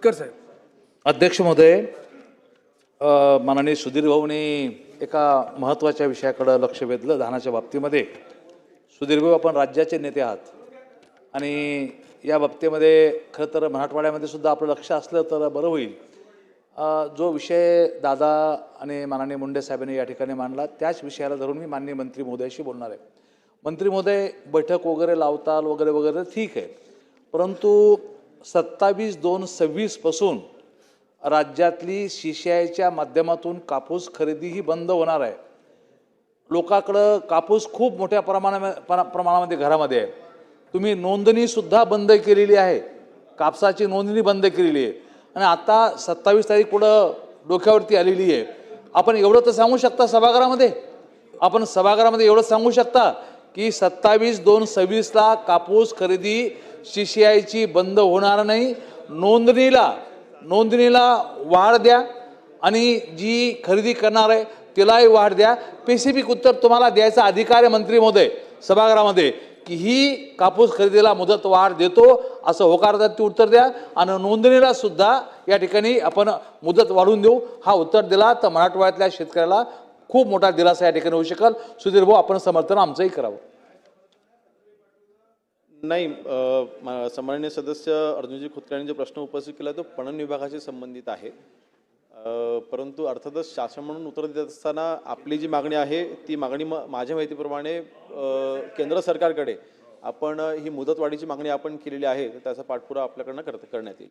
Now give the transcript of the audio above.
कर साहेब. अध्यक्ष महोदय, माननीय सुधीर भाऊंनी एका महत्त्वाच्या विषयाकडे लक्ष वेधलं धानाच्या बाबतीमध्ये. सुधीर भाऊ, आपण राज्याचे नेते आहात आणि या बाबतीमध्ये खरं तर मराठवाड्यामध्ये सुद्धा आपलं लक्ष असलं तर बरं होईल. जो विषय दादा आणि माननीय मुंडे साहेबांनी या ठिकाणी मांडला त्याच विषयाला धरून मी माननीय मंत्री महोदयाशी बोलणार आहे. मंत्री महोदय, बैठक वगैरे लावताल वगैरे वगैरे ठीक आहे, परंतु 27/2/26 पासून राज्यातली CCIच्या माध्यमातून कापूस खरेदी ही बंद होणार आहे. लोकांकडं कापूस खूप मोठ्या प्रमाणामध्ये घरामध्ये आहे. तुम्ही नोंदणीसुद्धा बंद केलेली आहे, कापसाची नोंदणी बंद केलेली आहे आणि आता 27 तारीख पुढं डोक्यावरती आलेली आहे. आपण एवढं तर सांगू शकता सभागृहामध्ये, आपण सभागृहामध्ये एवढं सांगू शकता की 27/2/26ला कापूस खरेदी CCIची बंद होणार नाही. नोंदणीला वाढ द्या आणि जी खरेदी करणार आहे तिलाही वाढ द्या. स्पेसिफिक उत्तर तुम्हाला द्यायचा अधिकार आहे मंत्री महोदय सभागृहामध्ये की ही कापूस खरेदीला मुदत वाढ देतो असं होकारार्थी उत्तर द्या आणि नोंदणीला सुद्धा या ठिकाणी आपण मुदत वाढवून देऊ. हा उत्तर दिला तर मराठवाड्यातल्या शेतकऱ्याला खूप मोठा दिलासा या ठिकाणी होऊ शकेल. सुधीर भाऊ, आपण समर्थन आमचंही करावं. नाही, सन्माननीय सदस्य अर्जुनजी खोतकरांनी जो प्रश्न उपस्थित केला तो पणन विभागाशी संबंधित आहे. परंतु अर्थातच शासन म्हणून उत्तर देत असताना आपली जी मागणी आहे ती मागणी माझ्या माहितीप्रमाणे केंद्र सरकारकडे आपण ही मुदतवाढीची मागणी आपण केलेली आहे, तर त्याचा पाठपुरावा आपल्याकडनं करण्यात येईल.